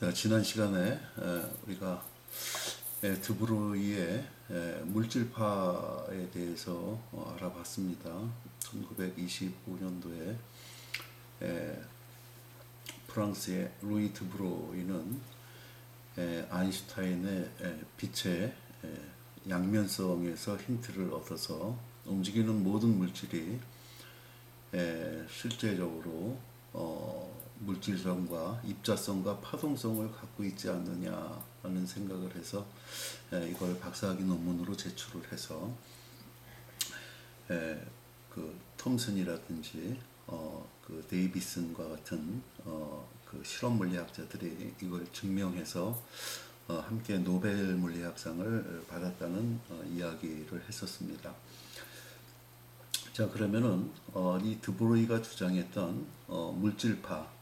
자, 지난 시간에 우리가 드브로이의 물질파에 대해서 알아봤습니다. 1925년도에 프랑스의 루이 드브로이는 아인슈타인의 빛의 양면성에서 힌트를 얻어서 움직이는 모든 물질이 실제적으로 물질성과 입자성과 파동성을 갖고 있지 않느냐라는 생각을 해서 이걸 박사학위 논문으로 제출을 해서 그 톰슨이라든지 그 데이비슨과 같은 그 실험 물리학자들이 이걸 증명해서 함께 노벨 물리학상을 받았다는 이야기를 했었습니다. 자, 그러면은 이 드브로이가 주장했던 물질파,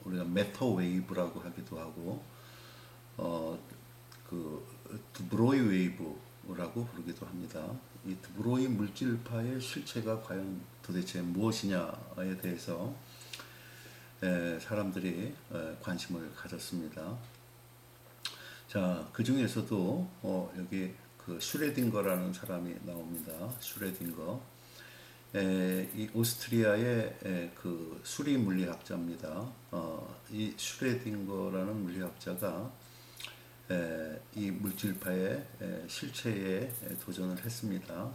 우리가 메터 웨이브라고 하기도 하고 그 드브로이 웨이브라고 부르기도 합니다. 이 드브로이 물질파의 실체가 과연 도대체 무엇이냐에 대해서 사람들이 관심을 가졌습니다. 자, 그 중에서도 여기 그 슈레딩거라는 사람이 나옵니다. 슈레딩거. 이 오스트리아의 그 수리 물리학자입니다. 이 슈레딩거라는 물리학자가 이 물질파의 실체에 도전을 했습니다.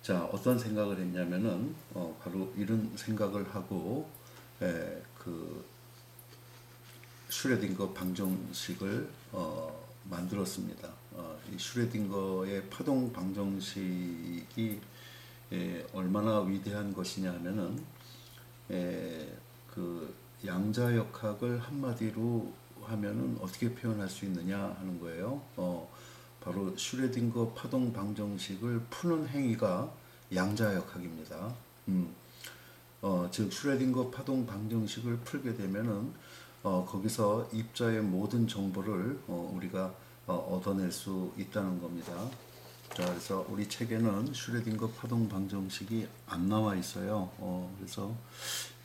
자, 어떤 생각을 했냐면은 바로 이런 생각을 하고 그 슈레딩거 방정식을 만들었습니다. 이 슈레딩거의 파동 방정식이 얼마나 위대한 것이냐 하면은 그 양자역학을 한마디로 하면은 어떻게 표현할 수 있느냐 하는 거예요. 바로 슈레딩거 파동 방정식을 푸는 행위가 양자역학입니다. 즉 슈레딩거 파동 방정식을 풀게 되면은 거기서 입자의 모든 정보를 우리가 얻어낼 수 있다는 겁니다. 자, 그래서 우리 책에는 슈레딩거 파동 방정식이 안 나와 있어요. 그래서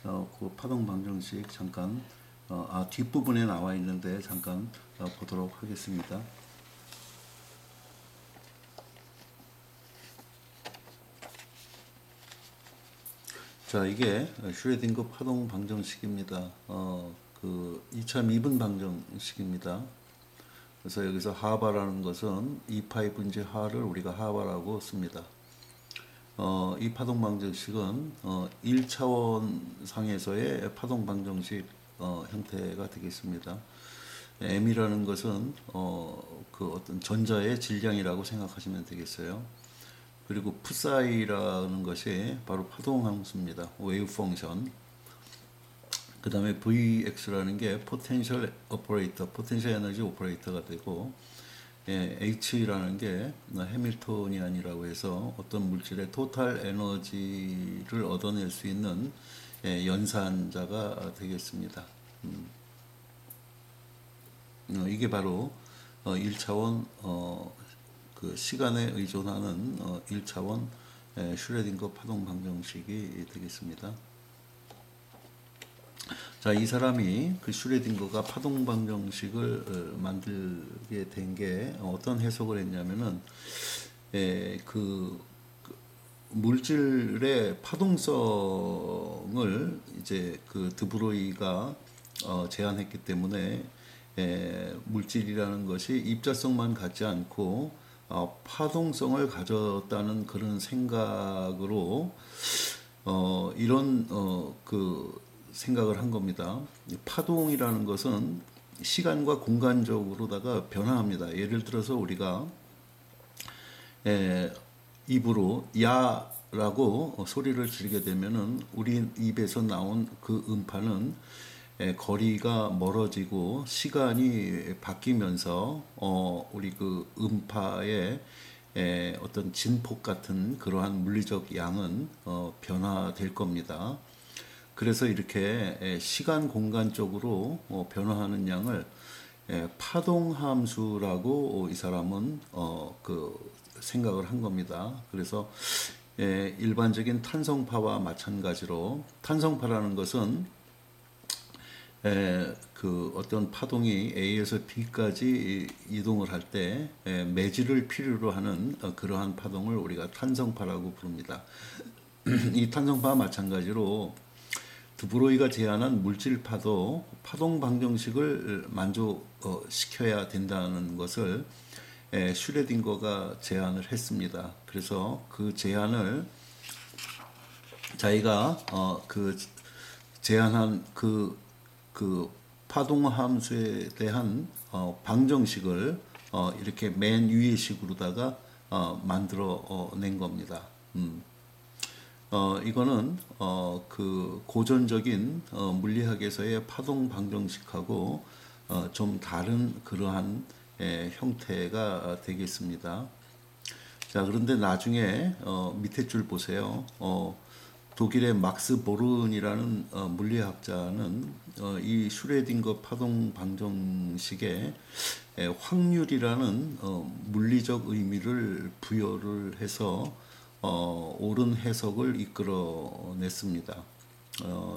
그 파동 방정식 잠깐 뒷부분에 나와 있는데 잠깐 보도록 하겠습니다. 자, 이게 슈레딩거 파동 방정식입니다. 그 2000미분 방정식입니다. 그래서 여기서 하바라는 것은 2파이 분지 하를 우리가 하바라고 씁니다. 이 파동 방정식은 1차원 상에서의 파동 방정식 형태가 되겠습니다. m이라는 것은 그 어떤 전자의 질량이라고 생각하시면 되겠어요. 그리고 psi라는 것이 바로 파동 함수입니다. 웨이브 펑션. 그 다음에 Vx라는 게 포텐셜 오퍼레이터, 포텐셜 에너지 오퍼레이터가 되고, H라는 게 해밀토니안이라고 해서 어떤 물질의 토탈 에너지를 얻어낼 수 있는 연산자가 되겠습니다. 이게 바로 1차원 그 시간에 의존하는 1차원 슈레딩거 파동 방정식이 되겠습니다. 자, 이 사람이 그 슈레딩거가 파동 방정식을 만들게 된 게 어떤 해석을 했냐면은 그 물질의 파동성을 이제 그 드브로이가 제안했기 때문에 물질이라는 것이 입자성만 갖지 않고 파동성을 가졌다는 그런 생각으로 이런 그 생각을 한 겁니다. 파동이라는 것은 시간과 공간적으로다가 변화합니다. 예를 들어서 우리가 입으로 야라고 소리를 지르게 되면은 우리 입에서 나온 그 음파는 거리가 멀어지고 시간이 바뀌면서 우리 그 음파의 어떤 진폭 같은 그러한 물리적 양은 변화될 겁니다. 그래서 이렇게 시간 공간적으로 변화하는 양을 파동 함수라고 이 사람은 그 생각을 한 겁니다. 그래서 일반적인 탄성파와 마찬가지로 탄성파라는 것은 그 어떤 파동이 A에서 B까지 이동을 할 때 매질을 필요로 하는 그러한 파동을 우리가 탄성파라고 부릅니다. 이 탄성파와 마찬가지로 드브로이가 제안한 물질파도 파동 방정식을 만족시켜야 된다는 것을 슈레딩거가 제안을 했습니다. 그래서 그 제안을 자기가 그 제안한 그 파동 함수에 대한 방정식을 이렇게 맨 위의 식으로다가 만들어 낸 겁니다. 이거는 그 고전적인 물리학에서의 파동 방정식하고 좀 다른 그러한 형태가 되겠습니다. 자, 그런데 나중에 밑에 줄 보세요. 독일의 막스 보른이라는 물리학자는 이 슈레딩거 파동 방정식에 확률이라는 물리적 의미를 부여를 해서 옳은 해석을 이끌어냈습니다.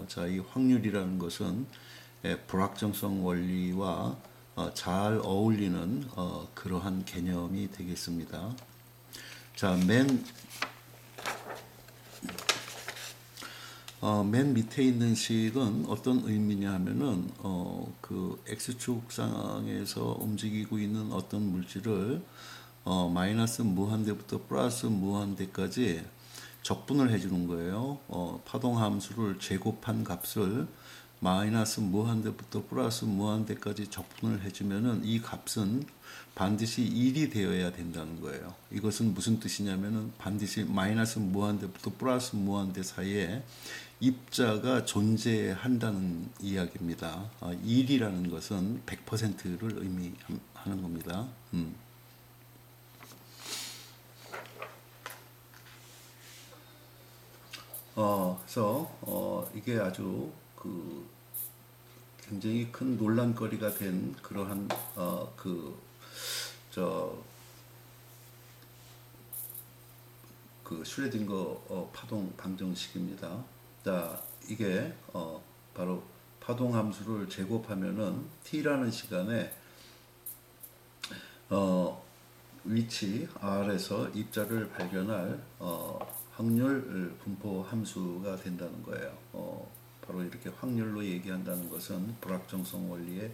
자, 이 확률이라는 것은 불확정성 원리와 잘 어울리는 그러한 개념이 되겠습니다. 자, 맨 밑에 있는 식은 어떤 의미냐 하면은 그 x축상에서 움직이고 있는 어떤 물질을 마이너스 무한대부터 플러스 무한대까지 적분을 해주는 거예요. 파동 함수를 제곱한 값을 마이너스 무한대부터 플러스 무한대까지 적분을 해주면은 이 값은 반드시 1이 되어야 된다는 거예요. 이것은 무슨 뜻이냐면은 반드시 마이너스 무한대부터 플러스 무한대 사이에 입자가 존재한다는 이야기입니다. 1이라는 것은 100%를 의미하는 겁니다. 그래서 이게 아주 그 굉장히 큰 논란거리가 된 그러한 그 슈레딩거 파동 방정식입니다. 자, 이게 바로 파동 함수를 제곱하면은 t라는 시간에 위치 R에서 입자를 발견할 확률 분포 함수가 된다는 거예요. 바로 이렇게 확률로 얘기한다는 것은 불확정성 원리에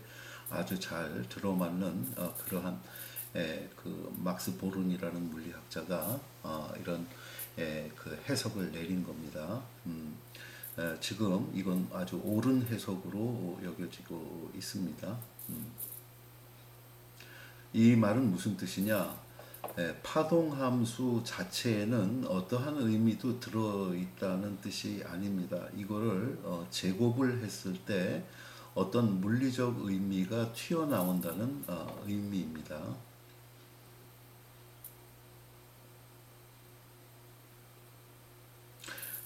아주 잘 들어맞는 그러한 그 막스 보른이라는 물리학자가 이런 그 해석을 내린 겁니다. 지금 이건 아주 옳은 해석으로 여겨지고 있습니다. 이 말은 무슨 뜻이냐? 파동함수 자체에는 어떠한 의미도 들어있다는 뜻이 아닙니다. 이거를 제곱을 했을 때 어떤 물리적 의미가 튀어나온다는 의미입니다.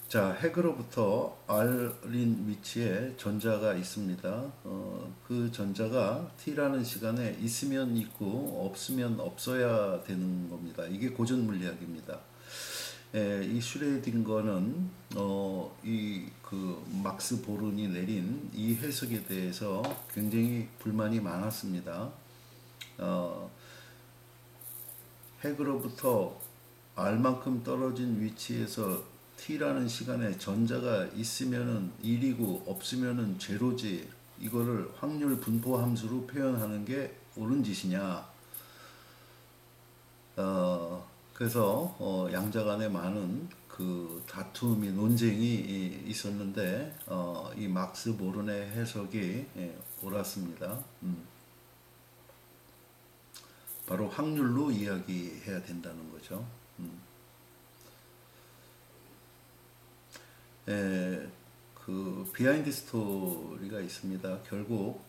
자, 핵으로부터 R인 위치에 전자가 있습니다. 그 전자가 T라는 시간에 있으면 있고 없으면 없어야 되는 겁니다. 이게 고전 물리학입니다. 이 슈레딩거는 이 그 막스 보른이 내린 이 해석에 대해서 굉장히 불만이 많았습니다. 핵으로부터 R만큼 떨어진 위치에서 T라는 시간에 전자가 있으면은 1이고 없으면은 제로지, 이거를 확률 분포 함수로 표현하는 게 옳은 짓이냐. 그래서 양자 간에 많은 그 다툼이 논쟁이 있었는데 이 막스 보른의 해석이 옳았습니다. 바로 확률로 이야기해야 된다는 거죠. 그 비하인드 스토리가 있습니다. 결국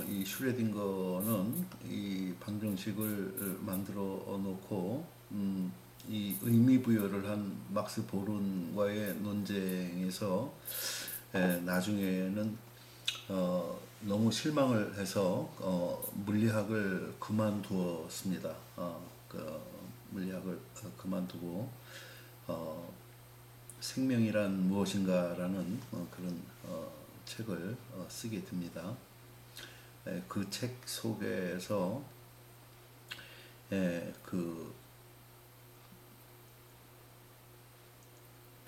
이 슈레딩거는 이 방정식을 만들어 놓고 이 의미 부여를 한 막스 보른과의 논쟁에서 나중에는 너무 실망을 해서 물리학을 그만두었습니다. 그 물리학을 그만두고 생명이란 무엇인가라는 그런 책을 쓰게 됩니다. 그 책 속에서 그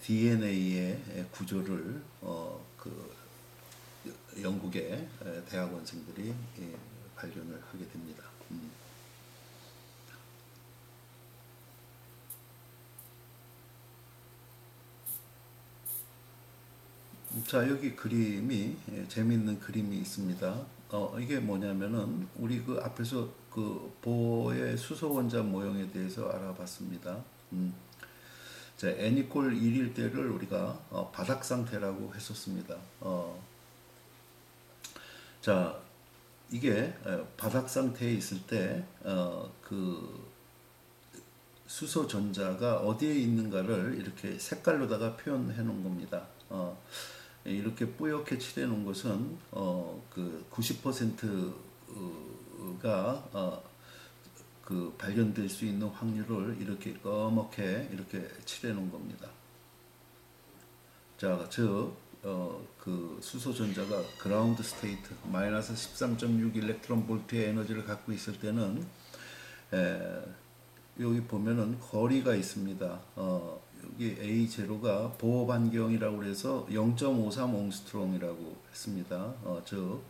DNA의 구조를 그 영국의 대학원생들이 발견을 하게 됩니다. 자, 여기 그림이 재미있는 그림이 있습니다. 이게 뭐냐면은 우리 그 앞에서 그 보의 수소 원자 모형에 대해서 알아봤습니다. 자, N=1일 때를 우리가 바닥 상태라고 했었습니다. 자, 이게 바닥 상태에 있을 때 그 수소 전자가 어디에 있는가를 이렇게 색깔로다가 표현해 놓은 겁니다. 이렇게 뿌옇게 칠해 놓은 것은 그 90%가 그 발견될 수 있는 확률을 이렇게 검게 이렇게 칠해 놓은 겁니다. 자, 그 수소 전자가 그라운드 스테이트 마이너스 13.6 일렉트론 볼트의 에너지를 갖고 있을 때는 여기 보면은 거리가 있습니다. 여기 A0가 보호 반경이라고 해서 0.53 옹스트롱이라고 했습니다. 즉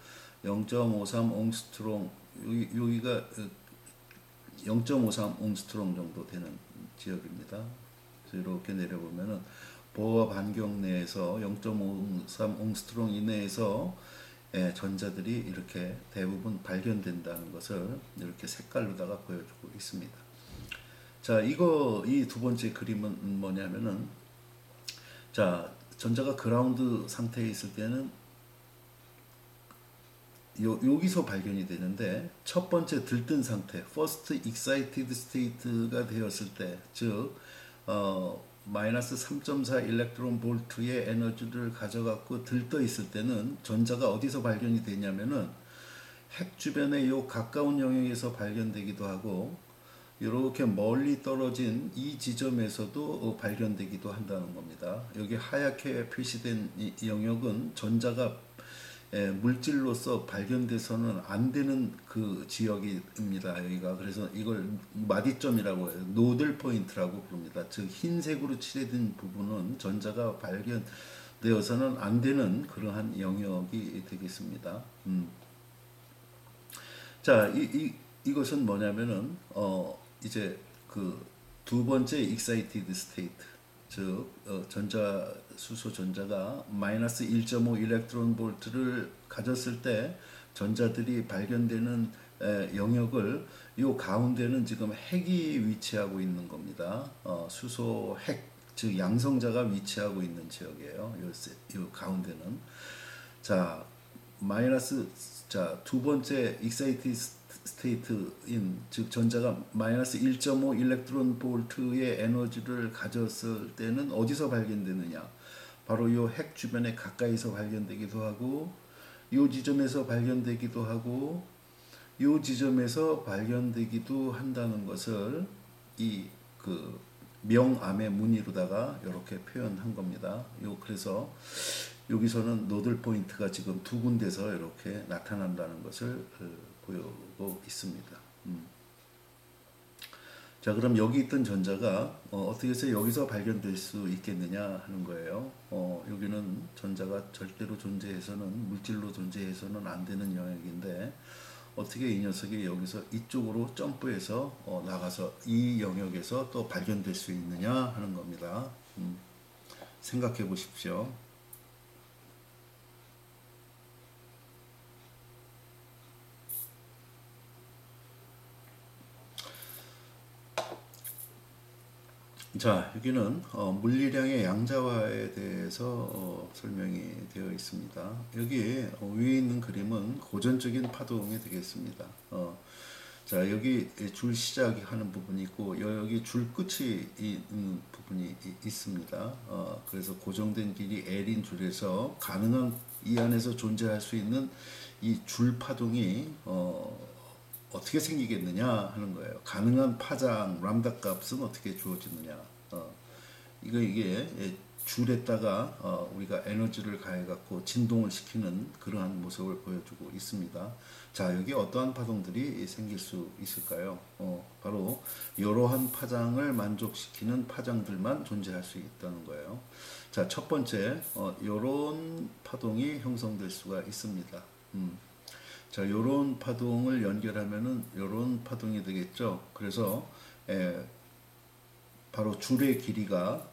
0.53 옹스트롱 여기가 0.53 옹스트롱 정도 되는 지역입니다. 그래서 이렇게 내려보면은 보호 반경 내에서 0.53 옹스트롱 이내에서 전자들이 이렇게 대부분 발견된다는 것을 이렇게 색깔로다가 보여주고 있습니다. 자, 이 두 번째 그림은 뭐냐면은, 자, 전자가 그라운드 상태에 있을 때는 여기서 발견이 되는데, 첫 번째 들뜬 상태, first excited state가 되었을 때, 즉, 마이너스 3.4 일렉트론 볼트의 에너지를 가져갖고 들떠 있을 때는 전자가 어디서 발견이 되냐면은 핵 주변의 요 가까운 영역에서 발견되기도 하고 이렇게 멀리 떨어진 이 지점에서도 발견되기도 한다는 겁니다. 여기 하얗게 표시된 이 영역은 전자가 물질로서 발견돼서는 안 되는 그 지역입니다. 여기가 그래서 이걸 마디점이라고 해요. 노들 포인트라고 부릅니다. 즉 흰색으로 칠해진 부분은 전자가 발견되어서는 안 되는 그러한 영역이 되겠습니다. 자, 이것은 뭐냐면은 이제 그 두 번째 excited state, 즉 수소 전자가 마이너스 1.5 일렉트론 볼트를 가졌을 때 전자들이 발견되는 영역을 요 가운데는 지금 핵이 위치하고 있는 겁니다. 수소 핵, 즉 양성자가 위치하고 있는 지역이에요. 요 가운데는. 자, 두 번째 excited state인, 즉 전자가 마이너스 1.5 일렉트론 볼트의 에너지를 가졌을 때는 어디서 발견되느냐? 바로 이 핵 주변에 가까이서 발견되기도 하고, 이 지점에서 발견되기도 하고, 이 지점에서 발견되기도 한다는 것을 이 그 명암의 무늬로다가 이렇게 표현한 겁니다. 그래서 여기서는 노들 포인트가 지금 두 군데서 이렇게 나타난다는 것을 보이고 있습니다. 자, 그럼 여기 있던 전자가 어떻게 해서 여기서 발견될 수 있겠느냐 하는 거예요. 여기는 전자가 절대로 존재해서는, 물질로 존재해서는 안 되는 영역인데 어떻게 이 녀석이 여기서 이쪽으로 점프해서 나가서 이 영역에서 또 발견될 수 있느냐 하는 겁니다. 생각해 보십시오. 자, 여기는 물리량의 양자화에 대해서 설명이 되어 있습니다. 여기 위에 있는 그림은 고전적인 파동이 되겠습니다. 자, 여기 줄 시작이 하는 부분이 있고 여기 줄 끝이 있는 부분이 있습니다. 그래서 고정된 길이 L인 줄에서 가능한 이 안에서 존재할 수 있는 이 줄 파동이 어떻게 생기겠느냐 하는 거예요. 가능한 파장 람다 값은 어떻게 주어지느냐. 이게 줄에다가 우리가 에너지를 가해갖고 진동을 시키는 그러한 모습을 보여주고 있습니다. 자, 여기 어떠한 파동들이 생길 수 있을까요? 바로 이러한 파장을 만족시키는 파장들만 존재할 수 있다는 거예요. 자, 첫 번째, 이런 파동이 형성될 수가 있습니다. 자, 이런 파동을 연결하면은 이런 파동이 되겠죠. 그래서 바로 줄의 길이가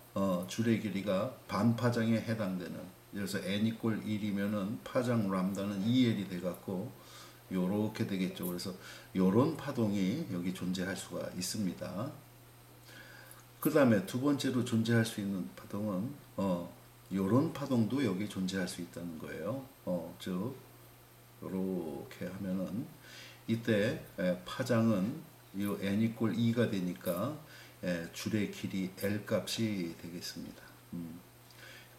반파장에 해당되는, 그래서 n 이퀄 1이면은 파장 람다는 2L이 돼갖고 요렇게 되겠죠. 그래서 요런 파동이 여기 존재할 수가 있습니다. 그 다음에 두 번째로 존재할 수 있는 파동은 요런 파동도 여기 존재할 수 있다는 거예요. 즉 요렇게 하면은 이때 파장은 이 n 이퀄 2가 되니까 줄의 길이 L 값이 되겠습니다.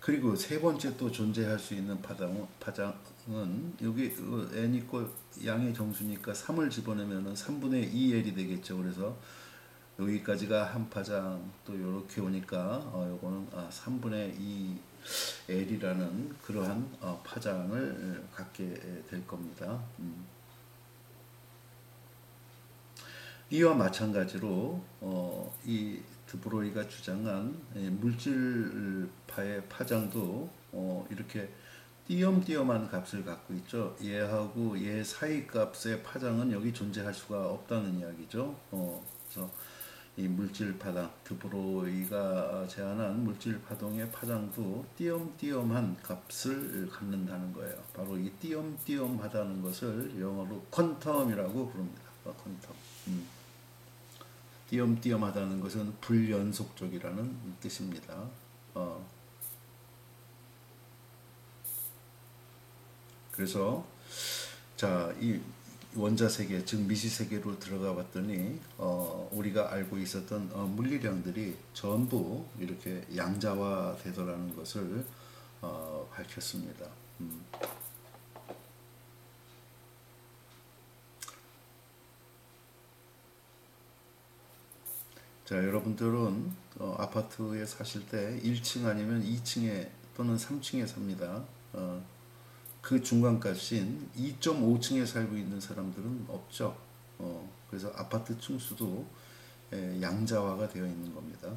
그리고 세 번째 또 존재할 수 있는 파장은 여기 n 이퀄 양의 정수니까 3을 집어넣으면 3분의 2L이 되겠죠. 그래서 여기까지가 한 파장, 또 이렇게 오니까 요거는 3분의 2L이라는 그러한 파장을 갖게 될 겁니다. 이와 마찬가지로 이 드브로이가 주장한 물질파의 파장도 이렇게 띄엄띄엄한 값을 갖고 있죠. 얘하고 얘 사이 값의 파장은 여기 존재할 수가 없다는 이야기죠. 그래서 이 물질 파동, 드브로이가 제안한 물질 파동의 파장도 띄엄띄엄한 값을 갖는다는 거예요. 바로 이 띄엄띄엄하다는 것을 영어로 퀀텀이라고 부릅니다. 퀀텀. 띄엄띄엄하다는 것은 불연속적이라는 뜻입니다. 그래서 자, 이 원자 세계, 즉 미시 세계로 들어가 봤더니 우리가 알고 있었던 물리량들이 전부 이렇게 양자화 되더라는 것을 밝혔습니다. 자, 여러분들은 아파트에 사실 때 1층 아니면 2층에 또는 3층에 삽니다. 그 중간값인 2.5층에 살고 있는 사람들은 없죠. 그래서 아파트 층수도 양자화가 되어 있는 겁니다.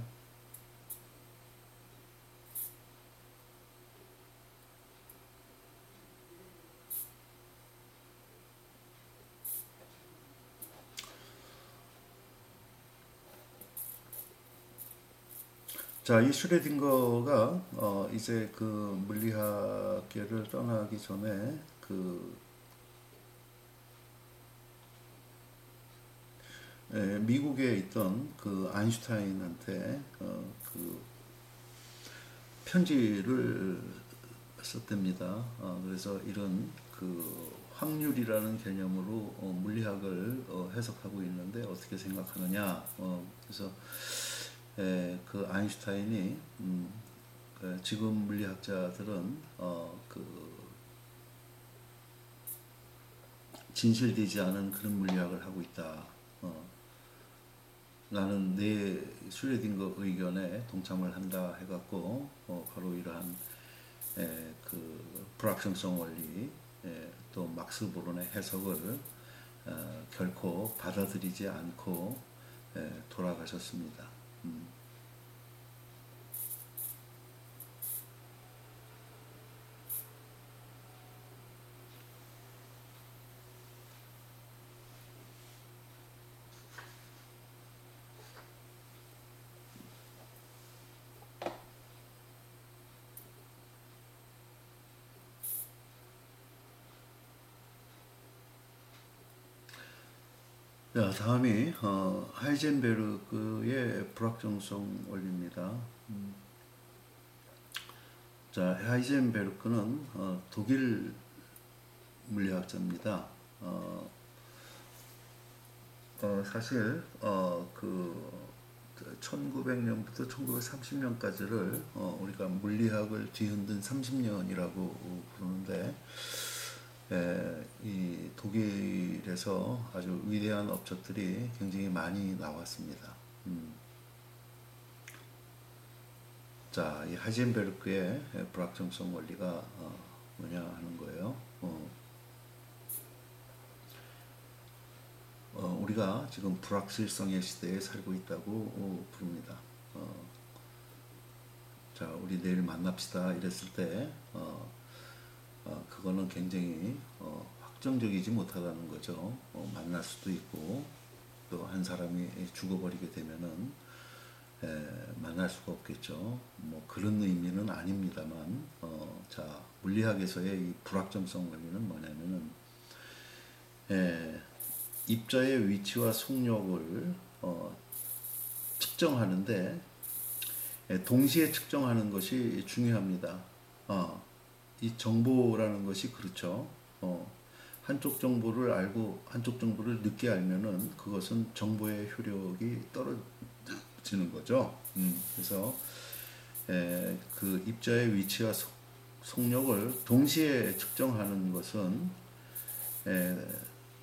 자, 이 슈레딩거가 이제 그 물리학계를 떠나기 전에 미국에 있던 그 아인슈타인한테 그 편지를 썼답니다. 그래서 이런 그 확률이라는 개념으로 물리학을 해석하고 있는데 어떻게 생각하느냐. 그래서 그 아인슈타인이 지금 물리학자들은 그 진실되지 않은 그런 물리학을 하고 있다. 나는 내 슈레딩거 의견에 동참을 한다 해갖고 바로 이러한 그 불확정성 원리 또 막스 보론의 해석을 결코 받아들이지 않고 돌아가셨습니다. 자, 다음이 하이젠베르그의 불확정성 원리입니다. 자, 하이젠베르크는 독일 물리학자입니다. 사실 그 1900년부터 1930년까지를 우리가 물리학을 뒤흔든 30년이라고 부르는데 이 독일에서 아주 위대한 업적들이 굉장히 많이 나왔습니다. 자, 이 하이젠베르크의 불확정성 원리가 뭐냐 하는 거예요. 우리가 지금 불확실성의 시대에 살고 있다고 부릅니다. 자, 우리 내일 만납시다 이랬을 때 그거는 굉장히 확정적이지 못하다는 거죠. 만날 수도 있고 또 한 사람이 죽어버리게 되면은 만날 수가 없겠죠. 뭐 그런 의미는 아닙니다만, 자, 물리학에서의 이 불확정성 원리는 뭐냐면은 입자의 위치와 속력을 측정하는데 동시에 측정하는 것이 중요합니다. 이 정보라는 것이 그렇죠. 한쪽 정보를 알고 한쪽 정보를 늦게 알면은 그것은 정보의 효력이 떨어지는 거죠. 그래서 그 입자의 위치와 속력을 동시에 측정하는 것은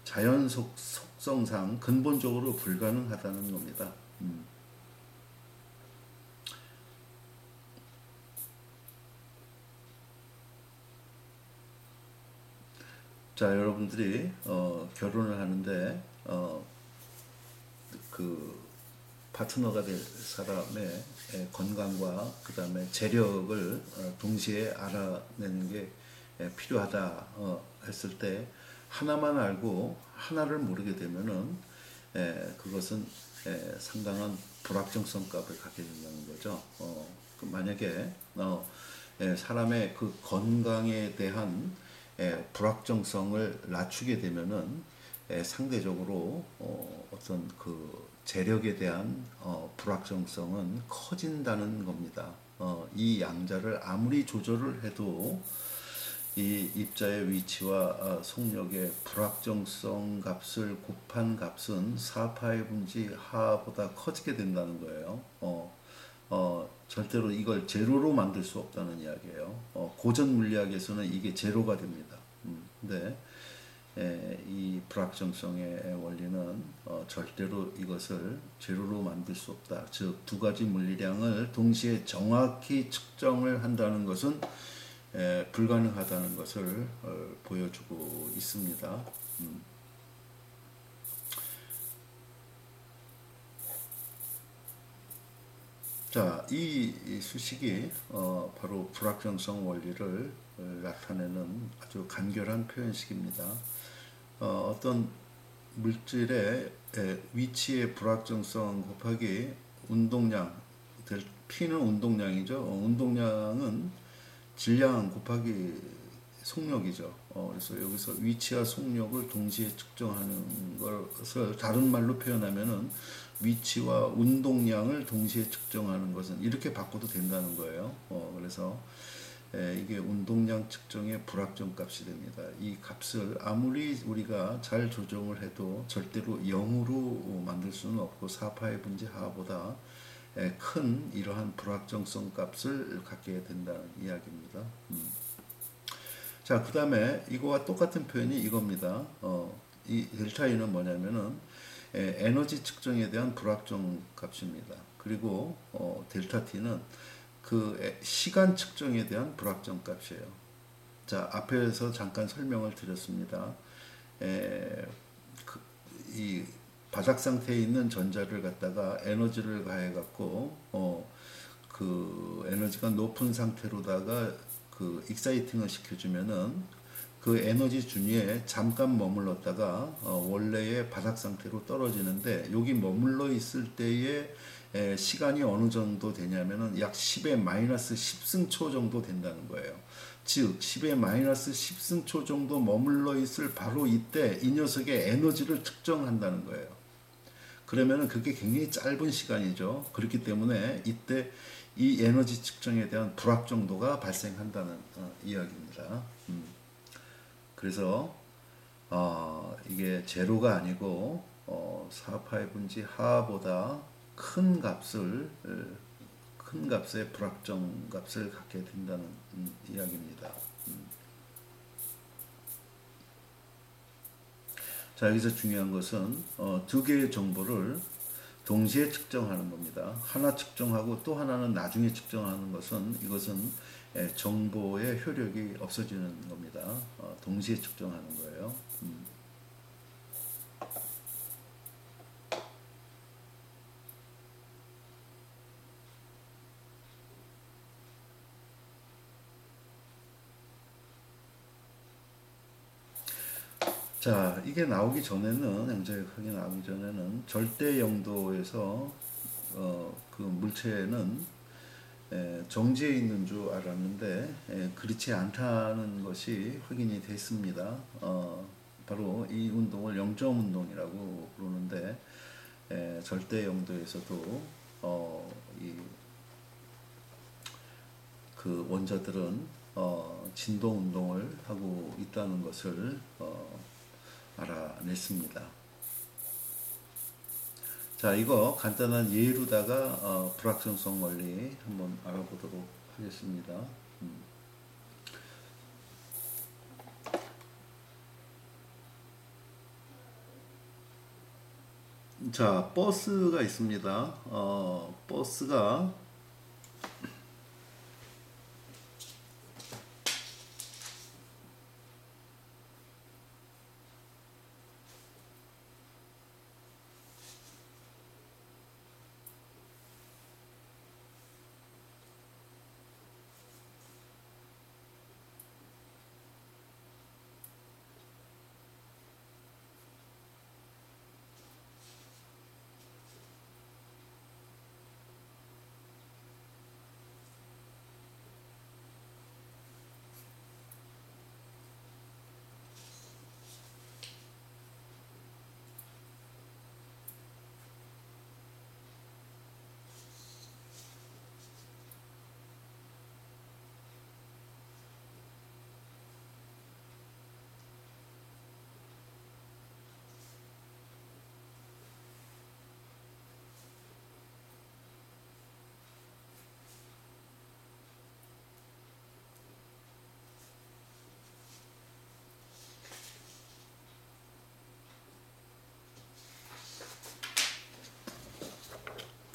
자연 속성상 근본적으로 불가능하다는 겁니다. 자, 여러분들이 결혼을 하는데 그 파트너가 될 사람의 건강과 그 다음에 재력을 동시에 알아내는 게 필요하다 했을 때 하나만 알고 하나를 모르게 되면은 그것은 상당한 불확정성 값을 갖게 된다는 거죠. 만약에 사람의 그 건강에 대한 불확정성을 낮추게 되면은 상대적으로 어떤 그 재력에 대한 불확정성은 커진다는 겁니다. 이 양자를 아무리 조절을 해도 이 입자의 위치와 속력의 불확정성 값을 곱한 값은 4파의 분지 하보다 커지게 된다는 거예요. 절대로 이걸 제로로 만들 수 없다는 이야기예요. 고전 물리학에서는 이게 제로가 됩니다. 근데 이 불확정성의 원리는 절대로 이것을 제로로 만들 수 없다. 즉, 두 가지 물리량을 동시에 정확히 측정을 한다는 것은 불가능하다는 것을 보여주고 있습니다. 자, 이 수식이 바로 불확정성 원리를 나타내는 아주 간결한 표현식입니다. 어떤 물질의 위치의 불확정성 곱하기 운동량, P는 운동량이죠. 운동량은 질량 곱하기 속력이죠. 그래서 여기서 위치와 속력을 동시에 측정하는 것을 다른 말로 표현하면은 위치와 운동량을 동시에 측정하는 것은 이렇게 바꿔도 된다는 거예요. 그래서 이게 운동량 측정의 불확정 값이 됩니다. 이 값을 아무리 우리가 잘 조정을 해도 절대로 0으로 만들 수는 없고 4파의 분지 하보다 큰 이러한 불확정성 값을 갖게 된다는 이야기입니다. 자, 그 다음에 이거와 똑같은 표현이 이겁니다. 이 델타 E는 뭐냐면은 에너지 측정에 대한 불확정 값입니다. 그리고 델타 T는 그 시간 측정에 대한 불확정 값이에요. 자, 앞에서 잠깐 설명을 드렸습니다. 이 바닥 상태에 있는 전자를 갖다가 에너지를 가해 갖고 그 에너지가 높은 상태로다가 그 익사이팅을 시켜주면은 그 에너지 준위에 잠깐 머물렀다가 원래의 바닥 상태로 떨어지는데 여기 머물러 있을 때의 시간이 어느 정도 되냐면은 약 10의 마이너스 10승초 정도 된다는 거예요. 즉 10의 마이너스 10승초 정도 머물러 있을 바로 이때 이 녀석의 에너지를 측정한다는 거예요. 그러면은 그게 굉장히 짧은 시간이죠. 그렇기 때문에 이때 이 에너지 측정에 대한 불확정도가 발생한다는 이야기입니다. 그래서 이게 제로가 아니고 4파의 분지 하보다 큰 값의 불확정 값을 갖게 된다는 이야기입니다. 자, 여기서 중요한 것은 두 개의 정보를 동시에 측정하는 겁니다. 하나 측정하고 또 하나는 나중에 측정하는 것은 이것은 정보의 효력이 없어지는 겁니다. 동시에 측정하는 거예요. 자, 이게 나오기 전에는 양자역학이 나오기 전에는 절대 영도에서 그 물체는 정지해 있는 줄 알았는데 그렇지 않다는 것이 확인이 됐습니다. 바로 이 운동을 영점 운동이라고 부르는데 절대 영도에서도 그 원자들은 진동 운동을 하고 있다는 것을 알아냈습니다. 자, 이거 간단한 예로다가 불확정성 원리 한번 알아보도록 하겠습니다. 자, 버스가 있습니다. 버스가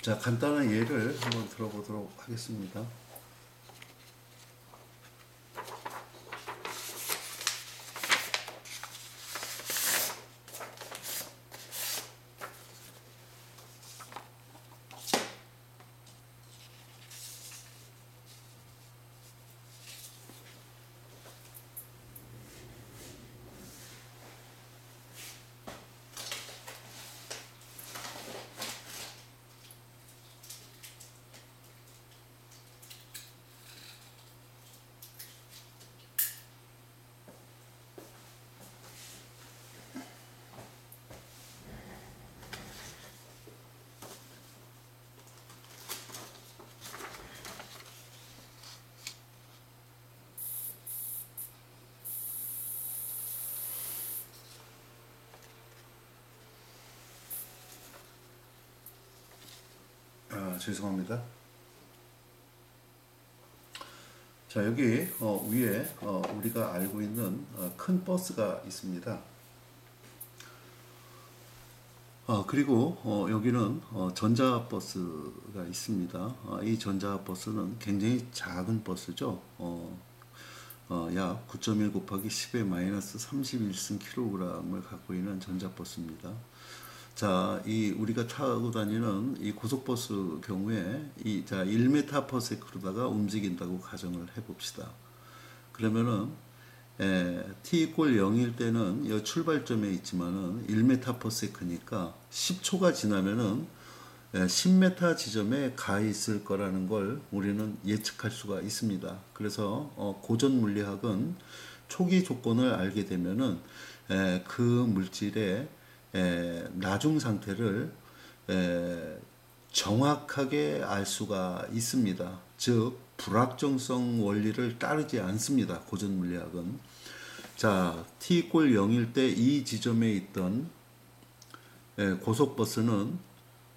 자, 간단한 예를 한번 들어보도록 하겠습니다. 죄송합니다. 자, 여기 위에 우리가 알고 있는 큰 버스가 있습니다. 그리고 여기는 전자버스가 있습니다. 이 전자버스는 굉장히 작은 버스죠. 약 9.1 곱하기 10의 마이너스 31승 킬로그램을 갖고 있는 전자버스입니다. 자, 이 우리가 타고 다니는 이 고속버스 경우에 1m/s로다가 움직인다고 가정을 해봅시다. 그러면은 t = 0일 때는 이 출발점에 있지만은 1m/s니까 10초가 지나면은 10m 지점에 가 있을 거라는 걸 우리는 예측할 수가 있습니다. 그래서 고전 물리학은 초기 조건을 알게 되면은 그 물질의 나중 상태를 정확하게 알 수가 있습니다. 즉 불확정성 원리를 따르지 않습니다. 고전 물리학은. 자, t = 0일 때 이 지점에 있던 고속버스는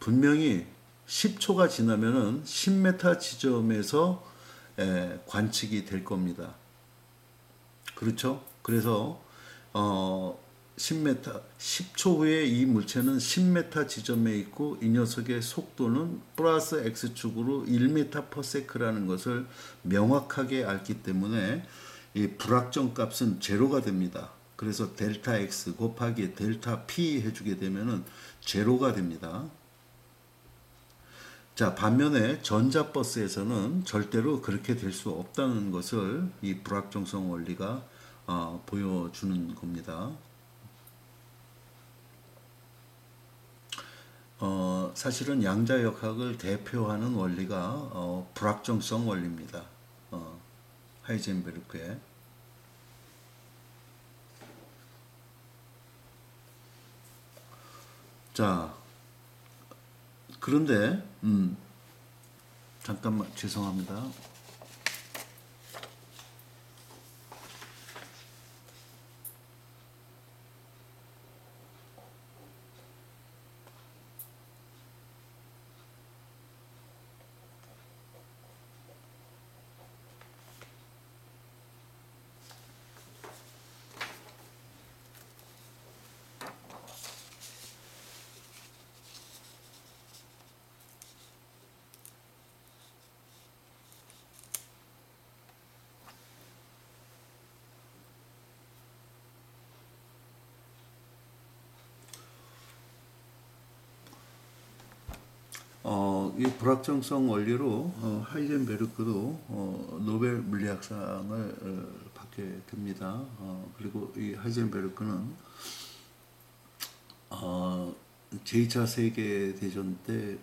분명히 10초가 지나면은 10m 지점에서 관측이 될 겁니다. 그렇죠? 그래서 10m, 10초 후에 이 물체는 10m 지점에 있고 이 녀석의 속도는 플러스 x축으로 1m/s라는 것을 명확하게 알기 때문에 이 불확정 값은 제로가 됩니다. 그래서 델타 x 곱하기 델타 p 해주게 되면은 제로가 됩니다. 자, 반면에 전자버스에서는 절대로 그렇게 될 수 없다는 것을 이 불확정성 원리가 보여주는 겁니다. 사실은 양자역학을 대표하는 원리가 불확정성 원리입니다. 하이젠베르크의. 자, 그런데 잠깐만 죄송합니다. 이 불확정성 원리로 하이젠베르크도 노벨 물리학상을 받게 됩니다. 그리고 이 하이젠베르크는 제2차 세계대전 때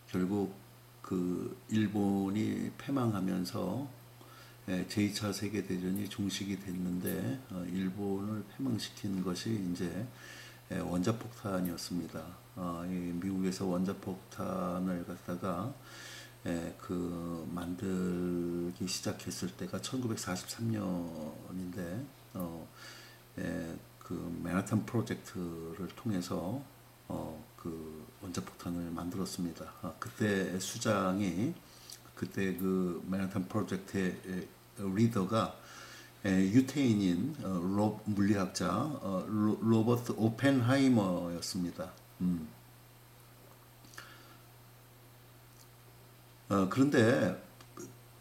결국 일본이 패망하면서 제2차 세계대전이 종식이 됐는데 일본을 패망시킨 것이 이제 원자폭탄이었습니다. 미국에서 원자폭탄을 갖다가 만들기 시작했을 때가 1943년인데 맨하탄 프로젝트를 통해서 원자폭탄을 만들었습니다. 그때 수장이 그때 맨하탄 프로젝트의 리더가 유태인인 물리학자 로버트 오펜하이머였습니다. 그런데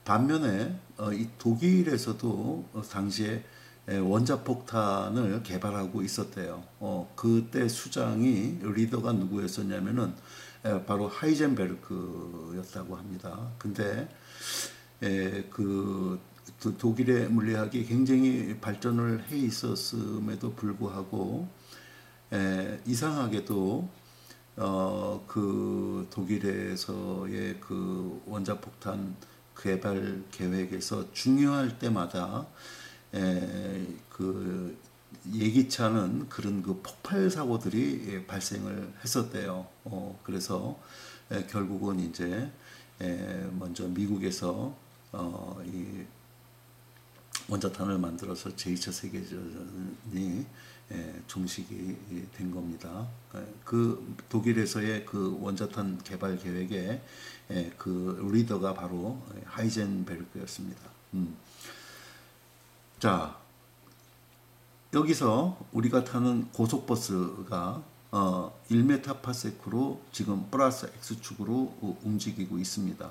반면에 이 독일에서도 당시에 원자폭탄을 개발하고 있었대요. 그때 수장이 리더가 누구였었냐면은 바로 하이젠베르크였다고 합니다. 근데 독일의 물리학이 굉장히 발전을 해 있었음에도 불구하고 이상하게도 독일에서의 원자폭탄 개발 계획에서 중요할 때마다 예기치 않은 그런 폭발 사고들이 발생을 했었대요. 그래서 결국은 이제 먼저 미국에서 이 원자탄을 만들어서 제2차 세계대전이 종식이 된 겁니다. 독일에서의 원자탄 개발 계획의 리더가 바로 하이젠베르크였습니다. 자, 여기서 우리가 타는 고속버스가 1m/s로 지금 플러스 x축으로 움직이고 있습니다.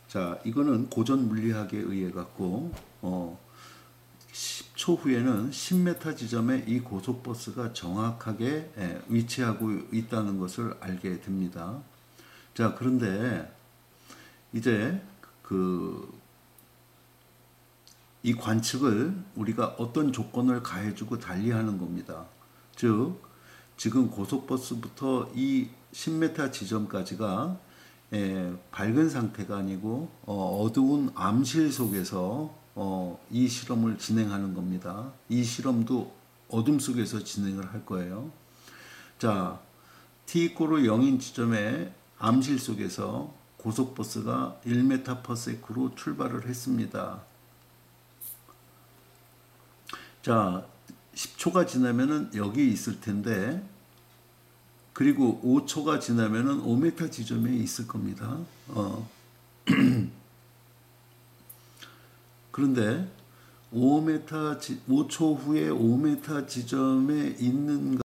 자, 이거는 고전 물리학에 의해 갖고 10초 후에는 10m 지점에 이 고속버스가 정확하게 위치하고 있다는 것을 알게 됩니다. 자, 그런데 이제 이 관측을 우리가 어떤 조건을 가해주고 달리하는 겁니다. 즉, 지금 고속버스부터 이 10m 지점까지가 밝은 상태가 아니고 어두운 암실 속에서 이 실험을 진행하는 겁니다. 이 실험도 어둠 속에서 진행을 할 거예요. 자, t=0인 지점에 암실 속에서 고속버스가 1m/s로 출발을 했습니다. 자, 10초가 지나면은 여기 있을 텐데, 그리고 5초가 지나면은 5m 지점에 있을 겁니다. 그런데 5m 5초 후에 5m 지점에 있는가